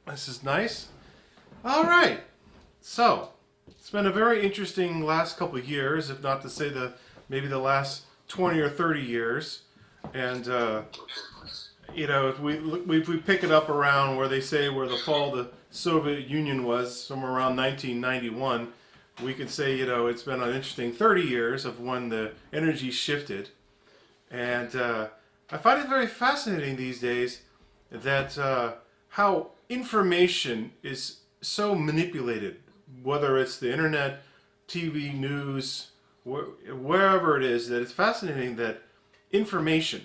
This is nice. All right. So, it's been a very interesting last couple of years, if not to say maybe the last 20 or 30 years. And if we pick it up around where they say where the fall of the Soviet Union was, somewhere around 1991, we could say it's been an interesting 30 years of when the energy shifted. And I find it very fascinating these days that how information is so manipulated, whether it's the internet, TV, news, wherever it is, that it's fascinating that information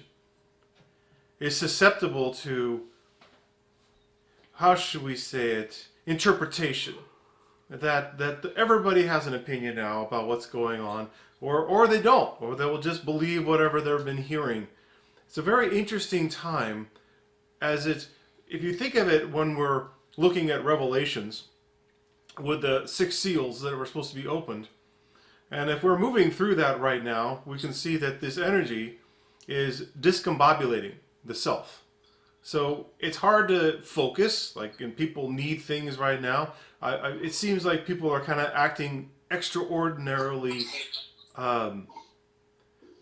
is susceptible to, how should we say it, interpretation. That everybody has an opinion now about what's going on, or they don't, or they will just believe whatever they've been hearing. It's a very interesting time, if you think of it when we're looking at Revelations with the six seals that were supposed to be opened, and if we're moving through that right now, we can see that this energy is discombobulating the self. So it's hard to focus, and people need things right now. It seems like people are kind of acting extraordinarily,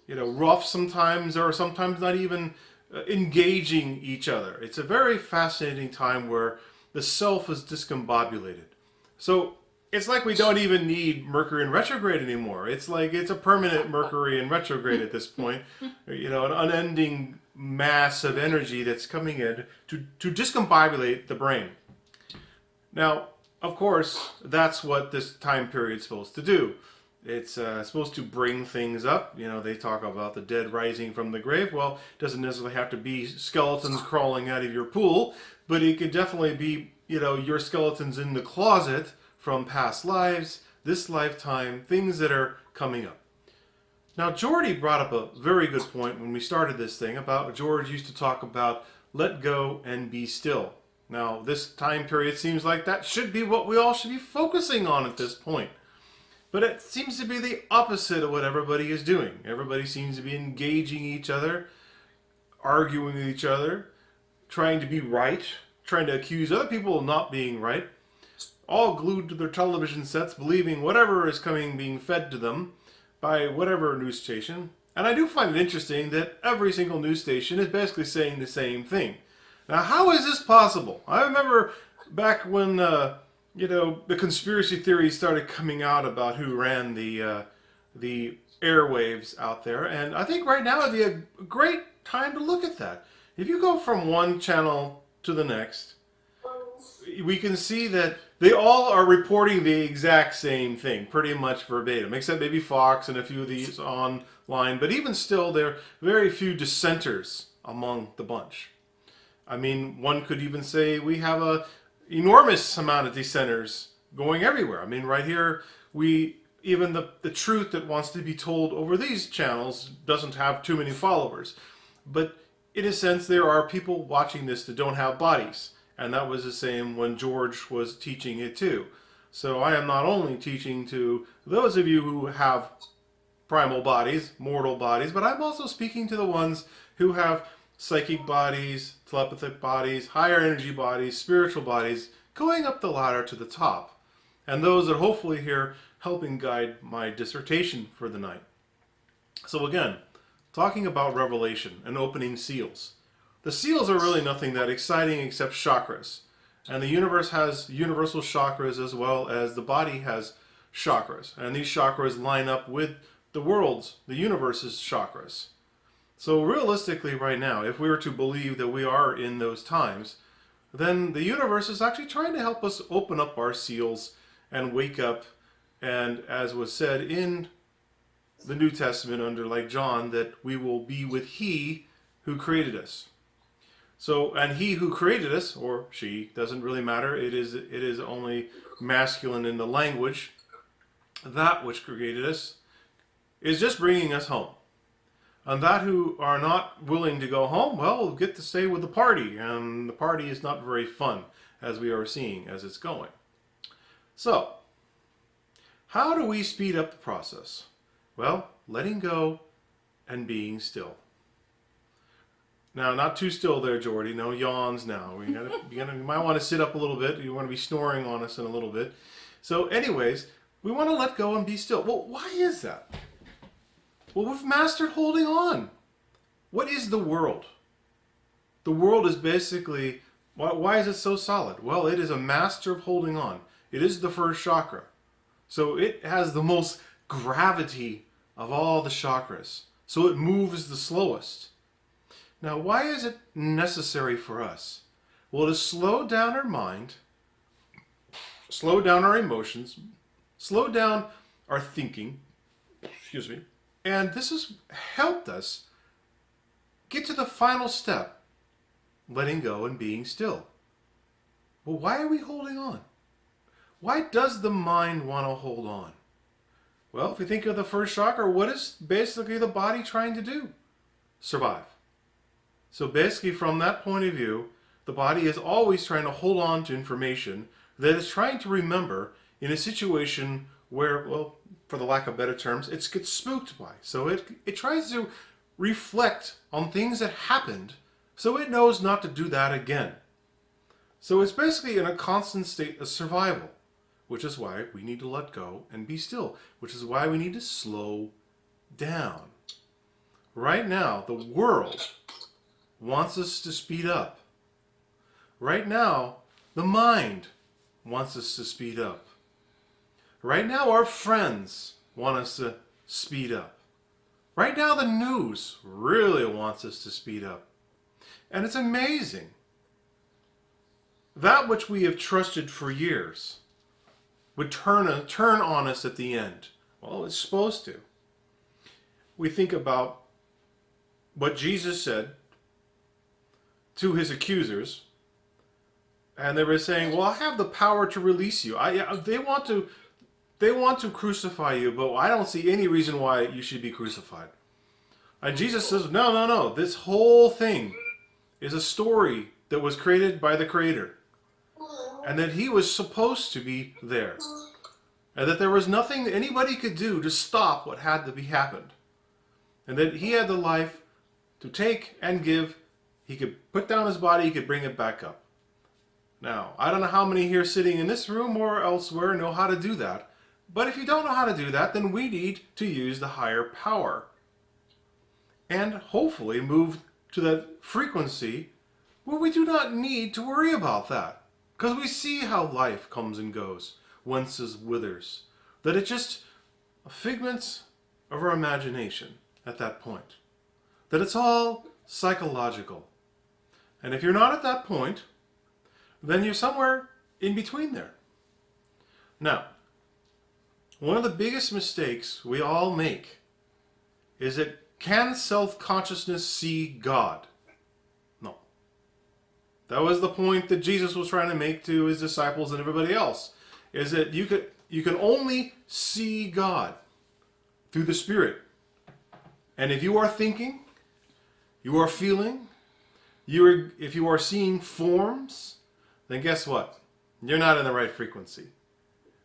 rough sometimes, or sometimes not even engaging each other. It's a very fascinating time where the self is discombobulated. So it's like we don't even need Mercury in retrograde anymore. It's like it's a permanent Mercury in retrograde at this point. An unending mass of energy that's coming in to discombobulate the brain. Now, of course, that's what this time period is supposed to do. It's supposed to bring things up. They talk about the dead rising from the grave. Well, it doesn't necessarily have to be skeletons crawling out of your pool, but it could definitely be, your skeletons in the closet from past lives, this lifetime, things that are coming up. Now, Jordy brought up a very good point when we started this thing about George used to talk about let go and be still. Now, this time period seems like that should be what we all should be focusing on at this point. But it seems to be the opposite of what everybody is doing. Everybody seems to be engaging each other, arguing with each other, trying to be right, trying to accuse other people of not being right, all glued to their television sets, believing whatever is being fed to them by whatever news station. And I do find it interesting that every single news station is basically saying the same thing. Now, how is this possible? I remember back when the conspiracy theories started coming out about who ran the airwaves out there, and I think right now would be a great time to look at that. If you go from one channel to the next, we can see that they all are reporting the exact same thing, pretty much verbatim, except maybe Fox and a few of these online. But even still, there are very few dissenters among the bunch. I mean, one could even say we have a enormous amount of dissenters going everywhere. I mean, right here, even the truth that wants to be told over these channels doesn't have too many followers. But in a sense, there are people watching this that don't have bodies. And that was the same when George was teaching it too. So I am not only teaching to those of you who have primal bodies, mortal bodies, but I'm also speaking to the ones who have psychic bodies, telepathic bodies, higher energy bodies, spiritual bodies, going up the ladder to the top. And those that hopefully here helping guide my dissertation for the night. So again, talking about Revelation and opening seals. The seals are really nothing that exciting except chakras. And the universe has universal chakras as well as the body has chakras. And these chakras line up with the universe's chakras. So realistically right now, if we were to believe that we are in those times, then the universe is actually trying to help us open up our seals and wake up. And as was said in the New Testament under John, that we will be with He who created us. So, and he who created us, or she, doesn't really matter. It is only masculine in the language. That which created us is just bringing us home. And that who are not willing to go home, well, will get to stay with the party. And the party is not very fun, as we are seeing as it's going. So, how do we speed up the process? Well, letting go and being still. Now, not too still there, Jordy. No yawns now. You might want to sit up a little bit. You want to be snoring on us in a little bit. So, anyways, we want to let go and be still. Well, why is that? Well, we've mastered holding on. What is the world? The world is basically, why is it so solid? Well, it is a master of holding on. It is the first chakra. So it has the most gravity of all the chakras. So it moves the slowest. Now, why is it necessary for us? Well, to slow down our mind, slow down our emotions, slow down our thinking, and this has helped us get to the final step, letting go and being still. Well, why are we holding on? Why does the mind want to hold on? Well, if you think of the first chakra, what is basically the body trying to do? Survive. So basically, from that point of view, the body is always trying to hold on to information that it's trying to remember in a situation where, well, for the lack of better terms, it gets spooked by. So it tries to reflect on things that happened so it knows not to do that again. So it's basically in a constant state of survival, which is why we need to let go and be still, which is why we need to slow down. Right now, the world wants us to speed up. Right now, the mind wants us to speed up. Right now, our friends want us to speed up. Right now, the news really wants us to speed up. And it's amazing. That which we have trusted for years would turn on us at the end. Well, it's supposed to. We think about what Jesus said to his accusers, and they were saying, well, I have the power to release you. They want to crucify you, but I don't see any reason why you should be crucified. And Jesus says, no. This whole thing is a story that was created by the Creator. And that he was supposed to be there. And that there was nothing that anybody could do to stop what had to be happened. And that he had the life to take and give. He could put down his body, he could bring it back up. Now, I don't know how many here sitting in this room or elsewhere know how to do that. But if you don't know how to do that, then we need to use the higher power. And hopefully move to that frequency where we do not need to worry about that. Because we see how life comes and goes, winces, withers. That it's just figments of our imagination at that point. That it's all psychological. And if you're not at that point, then you're somewhere in between there. Now, one of the biggest mistakes we all make is that can self-consciousness see God? No. That was the point that Jesus was trying to make to his disciples and everybody else, is that you can only see God through the Spirit. And if you are thinking, you are feeling, if you are seeing forms, then guess what? You're not in the right frequency.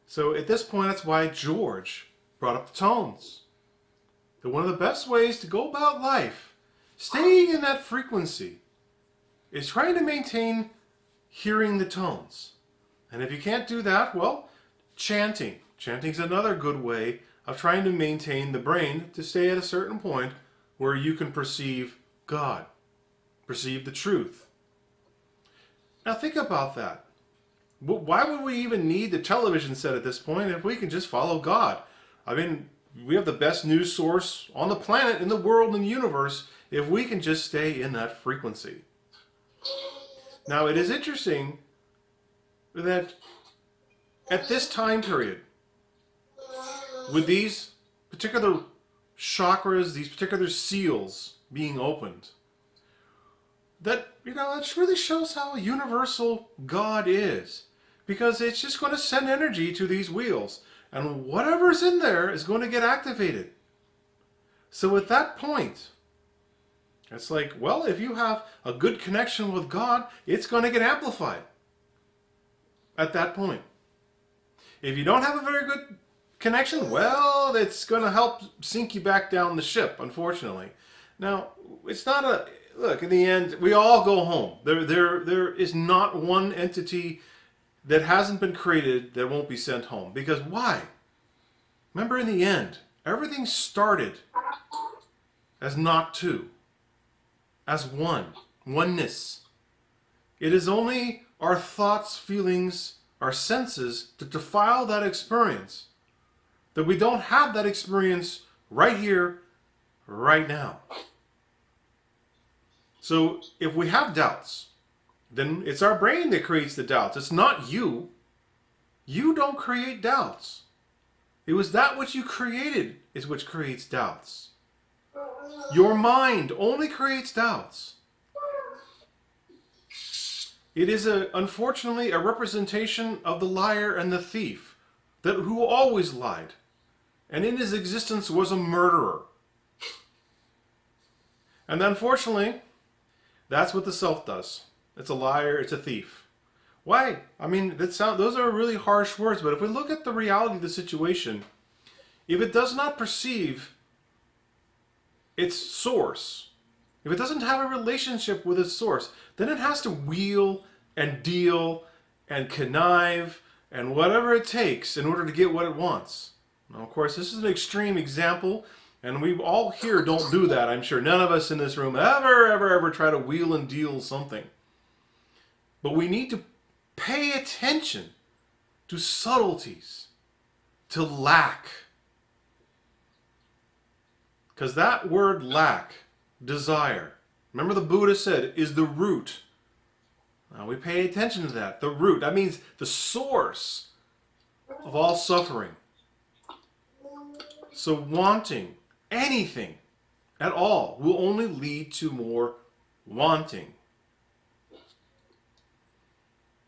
So at this point, that's why George brought up the tones. That one of the best ways to go about life, staying in that frequency, is trying to maintain hearing the tones. And if you can't do that, well, chanting. Chanting's another good way of trying to maintain the brain to stay at a certain point where you can perceive God, perceive the truth. Now think about that. Why would we even need the television set at this point if we can just follow God? I mean, we have the best news source on the planet, in the world, in the universe, if we can just stay in that frequency. Now, it is interesting that at this time period, with these particular chakras, these particular seals being opened, that, it really shows how universal God is. Because it's just going to send energy to these wheels. And whatever's in there is going to get activated. So at that point, it's like, well, if you have a good connection with God, it's going to get amplified at that point. If you don't have a very good connection, well, it's going to help sink you back down the ship, unfortunately. Now, it's not look, in the end, we all go home. There is not one entity that hasn't been created that won't be sent home. Because why? Remember, in the end, everything started as not two, as one, oneness. It is only our thoughts, feelings, our senses that defile that experience. That we don't have that experience right here, right now. So if we have doubts, then it's our brain that creates the doubts. It's not you. You don't create doubts. It was that which you created is which creates doubts. Your mind only creates doubts. It is unfortunately a representation of the liar and the thief, that who always lied, and in his existence was a murderer. And unfortunately, that's what the self does. It's a liar, it's a thief. Why? I mean, those are really harsh words, but if we look at the reality of the situation, if it does not perceive its source, if it doesn't have a relationship with its source, then it has to wheel and deal and connive and whatever it takes in order to get what it wants. Now, of course, this is an extreme example, and we all here don't do that. I'm sure none of us in this room ever try to wheel and deal something. But we need to pay attention to subtleties, to lack. Because that word lack, desire, remember the Buddha said, is the root. Now we pay attention to that. The root, that means the source of all suffering. So wanting anything at all will only lead to more wanting.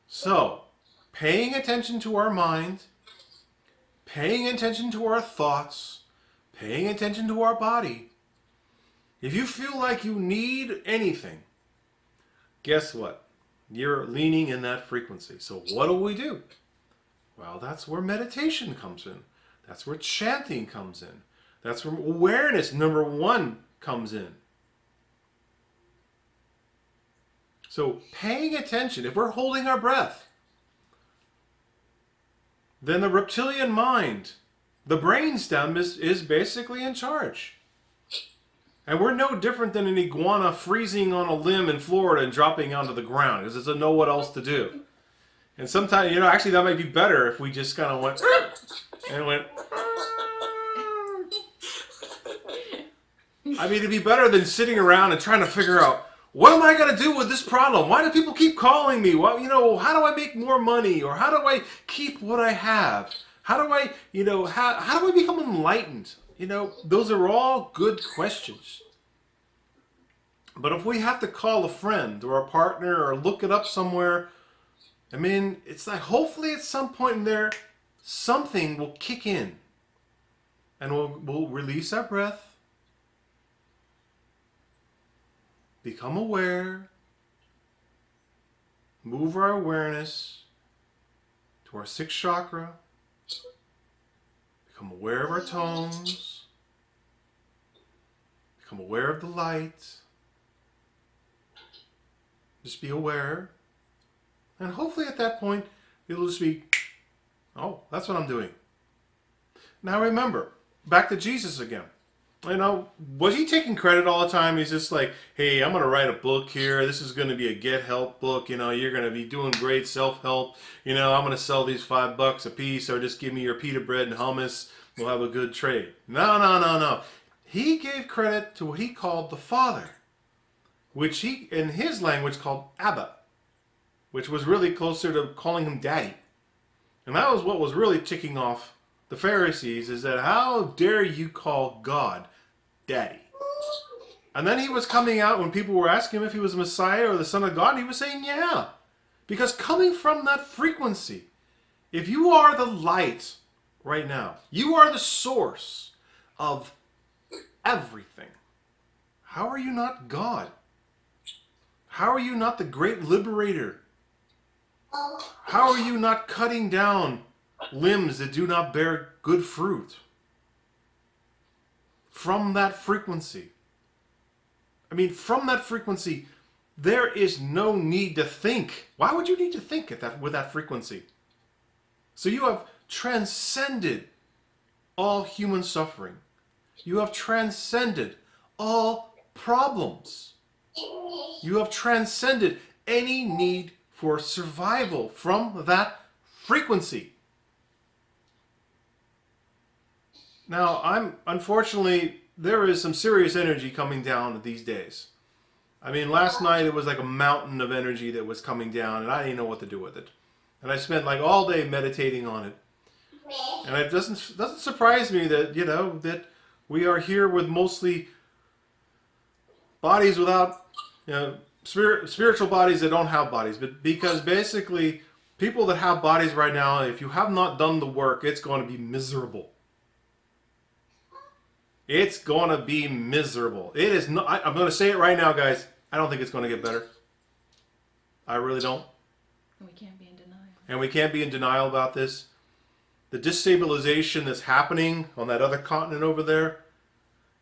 So, paying attention to our mind, paying attention to our thoughts, paying attention to our body. If you feel like you need anything, guess what? You're leaning in that frequency. So what do? Well, that's where meditation comes in. That's where chanting comes in. That's where awareness, number one, comes in. So paying attention, if we're holding our breath, then the reptilian mind, the brainstem is basically in charge. And we're no different than an iguana freezing on a limb in Florida and dropping onto the ground because it doesn't know what else to do. And sometimes, actually that might be better if we just kind of went and went. I mean, it'd be better than sitting around and trying to figure out, what am I going to do with this problem? Why do people keep calling me? Well, how do I make more money? Or how do I keep what I have? How do I, how do I become enlightened? Those are all good questions. But if we have to call a friend or a partner or look it up somewhere, I mean, it's like hopefully at some point in there, something will kick in. And we'll release our breath. Become aware. Move our awareness to our sixth chakra. Become aware of our tones. Become aware of the light. Just be aware. And hopefully at that point, it'll just be, oh, that's what I'm doing. Now remember, back to Jesus again. Was he taking credit all the time? He's just like, hey, I'm going to write a book here. This is going to be a get help book. You're going to be doing great self-help. I'm going to sell these $5 a piece, or just give me your pita bread and hummus. We'll have a good trade. No. He gave credit to what he called the Father, which he, in his language, called Abba, which was really closer to calling him Daddy. And that was what was really ticking off the Pharisees, is that how dare you call God Daddy? And then he was coming out when people were asking him if he was the Messiah or the Son of God. He was saying, yeah. Because coming from that frequency, if you are the light right now, you are the source of everything. How are you not God? How are you not the great liberator? How are you not cutting down limbs that do not bear good fruit? From that frequency. I mean, from that frequency, there is no need to think. Why would you need to think at that with that frequency? So you have transcended all human suffering. You have transcended all problems. You have transcended any need for survival from that frequency. Now, unfortunately, there is some serious energy coming down these days. I mean, last night it was like a mountain of energy that was coming down, and I didn't know what to do with it. And I spent like all day meditating on it. And it doesn't surprise me that, that we are here with mostly bodies without, spiritual bodies that don't have bodies. But because basically, people that have bodies right now, if you have not done the work, it's going to be miserable. It's going to be miserable. It is not. I'm going to say it right now, guys. I don't think it's going to get better. I really don't. And we can't be in denial. And we can't be in denial about this. The destabilization that's happening on that other continent over there,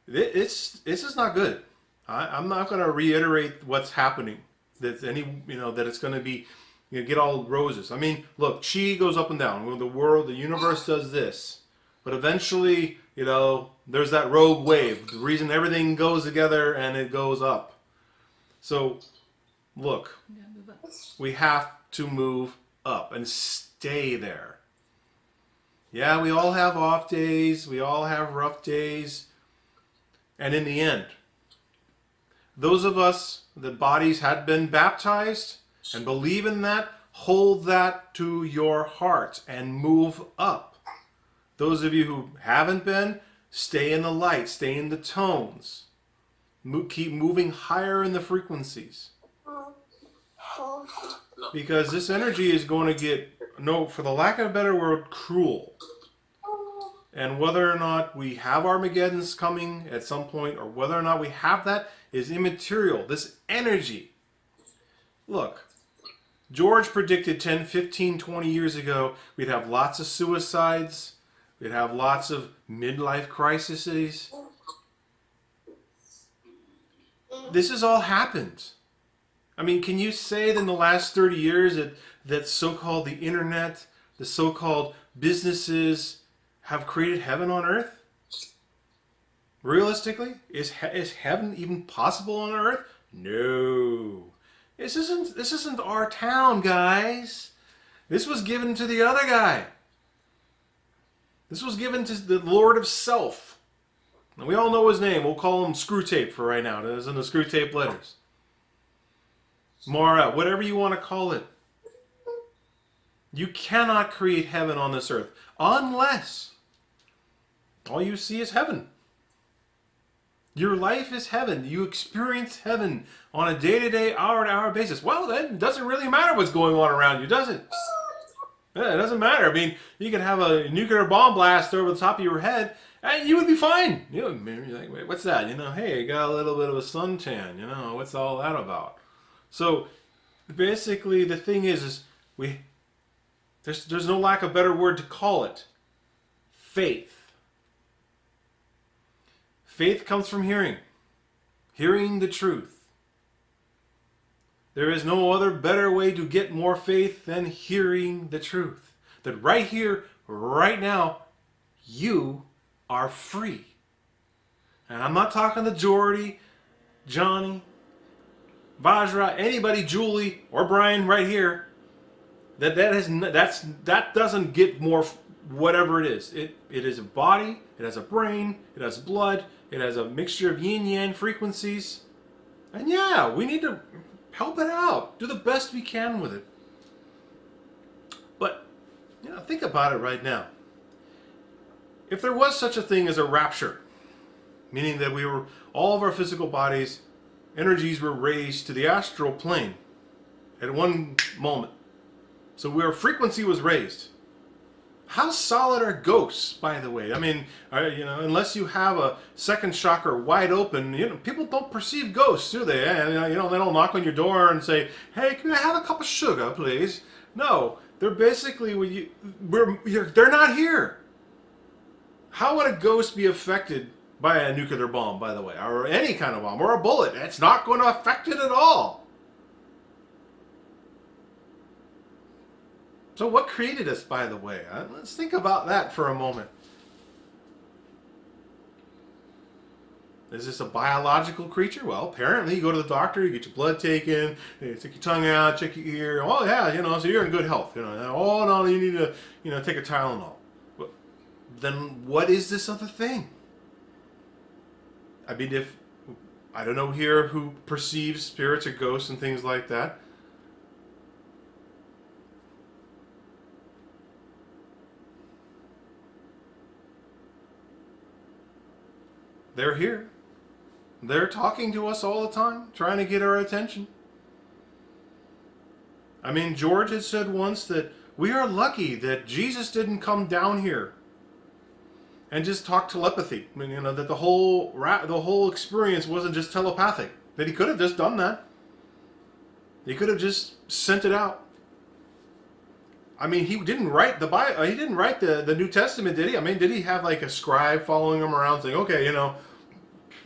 it's just not good. I'm not going to reiterate what's happening. That it's going to be, get all roses. I mean, look, chi goes up and down. Well, the universe does this, but eventually, there's that rogue wave. The reason everything goes together and it goes up. So, look, we have to move up and stay there. Yeah, we all have off days. We all have rough days. And in the end, those of us, the bodies had been baptized and believe in that, hold that to your heart and move up. Those of you who haven't been, stay in the light, stay in the tones. Keep moving higher in the frequencies. Because this energy is going to get, for the lack of a better word, cruel. And whether or not we have Armageddon's coming at some point, or whether or not we have that, is immaterial. This energy. Look, George predicted 10, 15, 20 years ago we'd have lots of suicides. We'd have lots of midlife crises. This has all happened. I mean, can you say that in the last 30 years that so-called the internet, the so-called businesses have created heaven on earth? Realistically, is heaven even possible on earth? No. This isn't our town, guys. This was given to the other guy. This was given to the Lord of Self. And we all know his name. We'll call him Screwtape for right now. That's in the Screwtape letters. Mara, whatever you want to call it. You cannot create heaven on this earth unless all you see is heaven. Your life is heaven. You experience heaven on a day-to-day, hour-to-hour basis. Well, then it doesn't really matter what's going on around you, does it? Yeah, it doesn't matter. I mean, you can have a nuclear bomb blast over the top of your head, and you would be fine. You're like, wait, what's that? Hey, you got a little bit of a suntan. What's all that about? So, basically, the thing is there's no lack of better word to call it. Faith. Faith comes from hearing the truth. There is no other better way to get more faith than hearing the truth. That right here, right now, you are free. And I'm not talking to Jordy, Johnny, Vajra, anybody, Julie, or Brian right here. That doesn't get more whatever it is. It is a body, it has a brain, it has blood, it has a mixture of yin-yang frequencies. And yeah, we need to help it out. Do the best we can with it. But, think about it right now. If there was such a thing as a rapture, meaning that all of our physical bodies, energies were raised to the astral plane at one moment. So our frequency was raised. How solid are ghosts, by the way? I mean, unless you have a second chakra wide open, people don't perceive ghosts, do they? They don't knock on your door and say, "Hey, can I have a cup of sugar, please?" No, they're basically they're not here. How would a ghost be affected by a nuclear bomb, by the way, or any kind of bomb, or a bullet. It's not going to affect it at all. So what created us, by the way? Let's think about that for a moment. Is this a biological creature? Well, apparently you go to the doctor, you get your blood taken, they take your tongue out, check your ear. Oh yeah, so you're in good health. Oh no, you need to, take a Tylenol. But then what is this other thing? I mean, if I don't know here who perceives spirits or ghosts and things like that. They're here. They're talking to us all the time, trying to get our attention. I mean, George had said once that we are lucky that Jesus didn't come down here and just talk telepathy. I mean, that the whole experience wasn't just telepathic. That he could have just done that. He could have just sent it out. I mean, he didn't write the Bible. He didn't write the New Testament, did he? I mean, did he have like a scribe following him around saying, okay,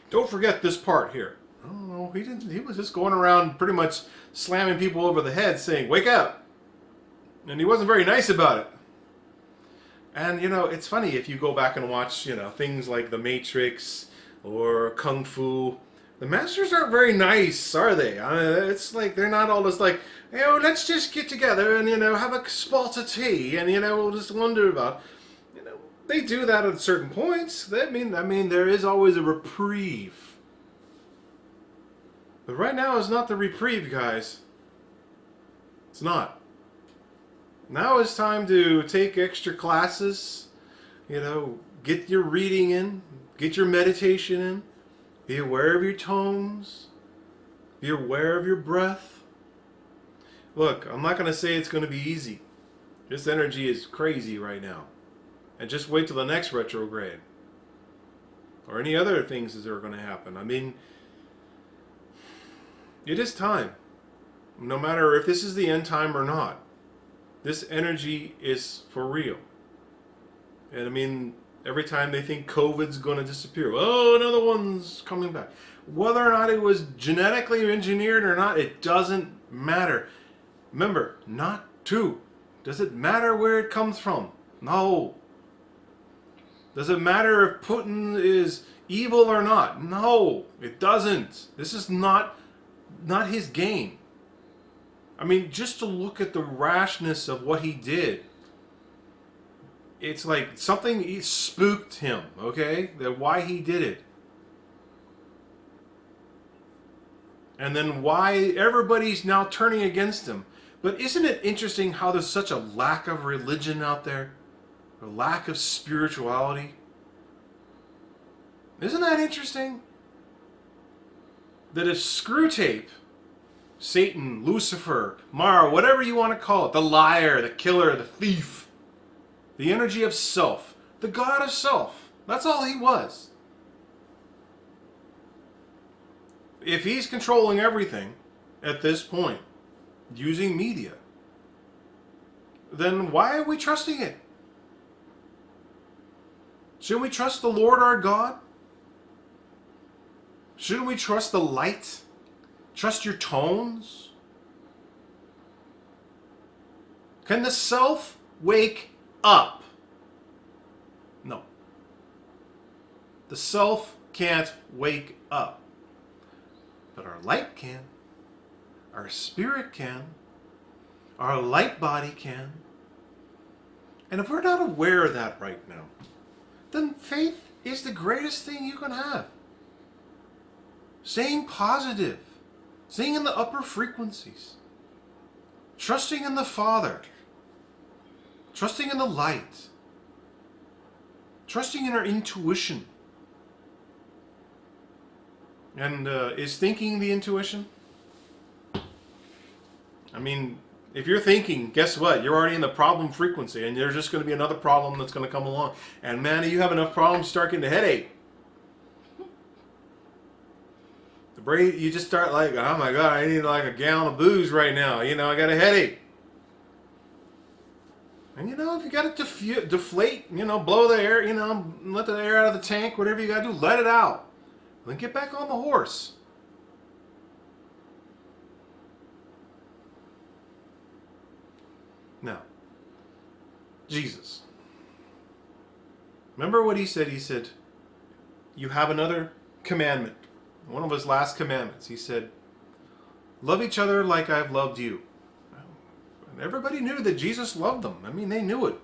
don't forget this part here? I don't know. He didn't. He was just going around pretty much slamming people over the head saying, wake up. And he wasn't very nice about it. And, it's funny if you go back and watch, things like The Matrix or Kung Fu. The masters aren't very nice, are they? It's like they're not all just like, let's just get together and, have a spot of tea and, we'll just wonder about. They do that at certain points. I mean, there is always a reprieve. But right now is not the reprieve, guys. It's not. Now it's time to take extra classes, get your reading in, get your meditation in, be aware of your tones, be aware of your breath. Look, I'm not going to say it's going to be easy. This energy is crazy right now. And just wait till the next retrograde. Or any other things that are going to happen. I mean, it is time. No matter if this is the end time or not. This energy is for real. And I mean, every time they think COVID's going to disappear. Oh, another one's coming back. Whether or not it was genetically engineered or not, it doesn't matter. Remember, not to. Does it matter where it comes from? No. Does it matter if Putin is evil or not? No, it doesn't. This is not his game. I mean, just to look at the rashness of what he did, it's like something spooked him, okay? That why he did it. And then why everybody's now turning against him. But isn't it interesting how there's such a lack of religion out there? A lack of spirituality? Isn't that interesting? That if Screwtape, Satan, Lucifer, Mara, whatever you want to call it, the liar, the killer, the thief, the energy of self, the god of self, that's all he was. If he's controlling everything at this point, using media, then why are we trusting it? Shouldn't we trust the Lord our God? Shouldn't we trust the light? Trust your tones? Can the self wake up? No. The self can't wake up. But our light can. Our spirit can. Our light body can. And if we're not aware of that right now, then faith is the greatest thing you can have. Staying positive. Staying in the upper frequencies. Trusting in the Father. Trusting in the light. Trusting in our intuition. And is thinking the intuition? I mean, if you're thinking, guess what? You're already in the problem frequency, and there's just going to be another problem that's going to come along. And man, you have enough problems to start getting a headache. The brain, you just start like, oh my God, I need like a gallon of booze right now. I got a headache. And if you got to deflate, blow the air, let the air out of the tank, whatever you got to do, let it out. Then get back on the horse. Now, Jesus. Remember what he said? He said, you have another commandment. One of his last commandments. He said, love each other like I've loved you. And everybody knew that Jesus loved them. I mean, they knew it.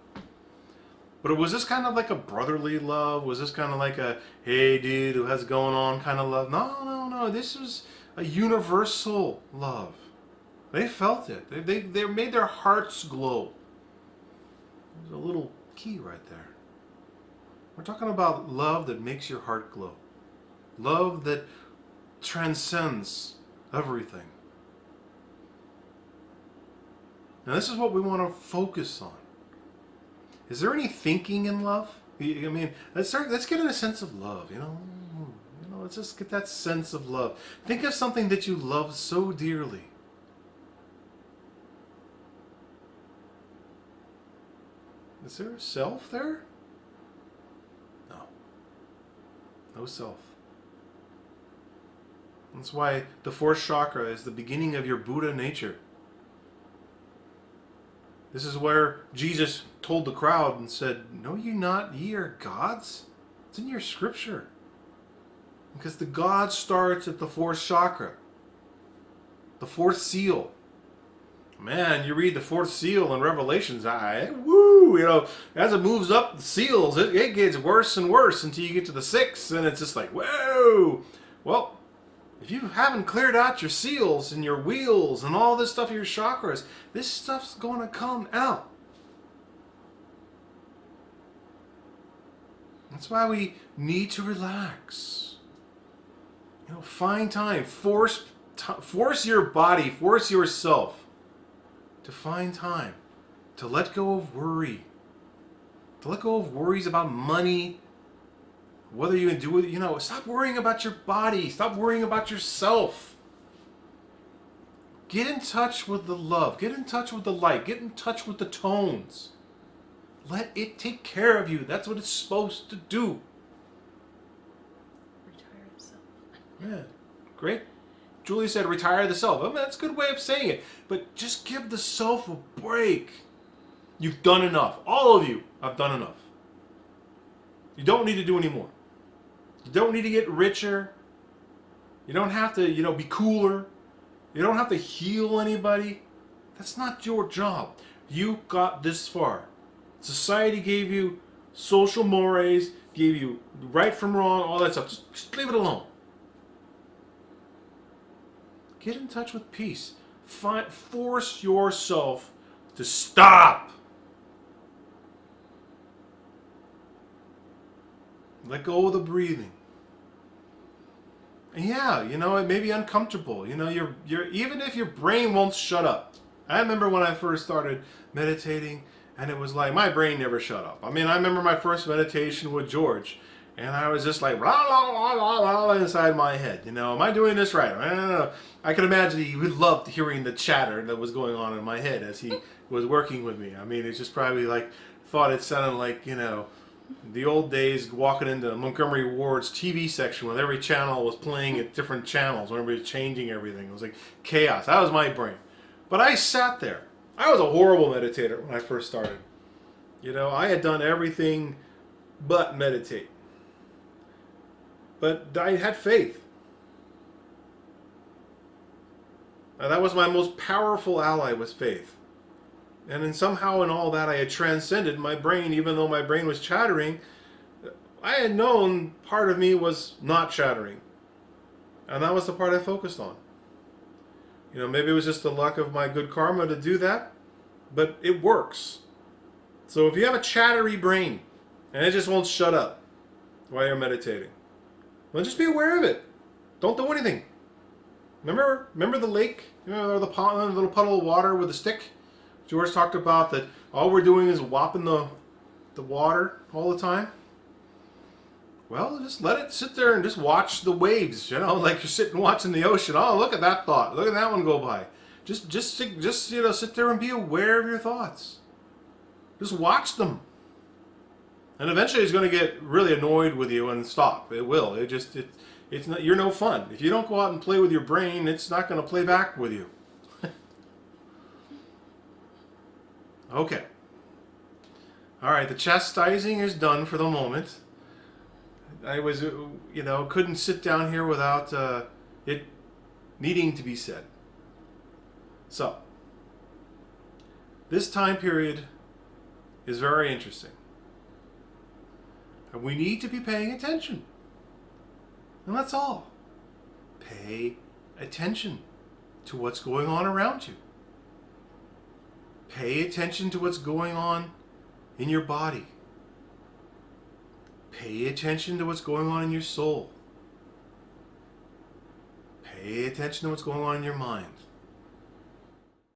But was this kind of like a brotherly love? Was this kind of like a, hey, dude, what's going on kind of love? No. This was a universal love. They felt it. They made their hearts glow. There's a little key right there. We're talking about love that makes your heart glow. Love that transcends everything. Now this is what we want to focus on. Is there any thinking in love? I mean, let's get in a sense of love, let's just get that sense of love. Think of something that you love so dearly. Is there a self there? No. No self. That's why the fourth chakra is the beginning of your Buddha nature. This is where Jesus told the crowd and said, know ye not ye are gods? It's in your scripture. Because the God starts at the fourth chakra. The fourth seal. Man, you read the fourth seal in Revelations, as it moves up the seals, it gets worse and worse until you get to the sixth, and it's just like, whoa! Well, if you haven't cleared out your seals and your wheels and all this stuff, your chakras, this stuff's going to come out. That's why we need to relax. Find time. Force your body, force yourself to find time to let go of worry. To let go of worries about money. Whether you can do it, stop worrying about your body. Stop worrying about yourself. Get in touch with the love. Get in touch with the light. Get in touch with the tones. Let it take care of you. That's what it's supposed to do. Retire the self. Yeah, great. Julie said retire the self. I mean, that's a good way of saying it. But just give the self a break. You've done enough. All of you have done enough. You don't need to do any more. You don't need to get richer. You don't have to, be cooler. You don't have to heal anybody. That's not your job. You got this far. Society gave you social mores, gave you right from wrong, all that stuff. Just leave it alone. Get in touch with peace. Force yourself to stop. Let go of the breathing. And yeah, it may be uncomfortable. You're even if your brain won't shut up. I remember when I first started meditating, and it was like my brain never shut up. I mean, I remember my first meditation with George, and I was just like rah, rah, rah, rah, rah, inside my head. Am I doing this right? I don't know. I could imagine he would love hearing the chatter that was going on in my head as he was working with me. I mean, it's just probably thought it sounded like the old days walking into Montgomery Ward's TV section when every channel was playing at different channels, when everybody was changing everything. It was like chaos. That was my brain. But I sat there. I was a horrible meditator when I first started. I had done everything but meditate. But I had faith. And that was my most powerful ally, was faith. And then somehow in all that I had transcended my brain, even though my brain was chattering. I had known part of me was not chattering. And that was the part I focused on. Maybe it was just the luck of my good karma to do that. But it works. So if you have a chattery brain, and it just won't shut up while you're meditating, well, just be aware of it. Don't do anything. Remember the lake? Or the pond, the little puddle of water with a stick? George talked about that all we're doing is whopping the water all the time. Well, just let it sit there and just watch the waves, like you're sitting watching the ocean. Oh, look at that thought. Look at that one go by. Just sit there and be aware of your thoughts. Just watch them. And eventually it's going to get really annoyed with you and stop. It will. It's not, you're no fun. If you don't go out and play with your brain, it's not going to play back with you. Okay. All right, the chastising is done for the moment. I was, couldn't sit down here without it needing to be said. So, this time period is very interesting. And we need to be paying attention. And that's all. Pay attention to what's going on around you. Pay attention to what's going on in your body. Pay attention to what's going on in your soul. Pay attention to what's going on in your mind.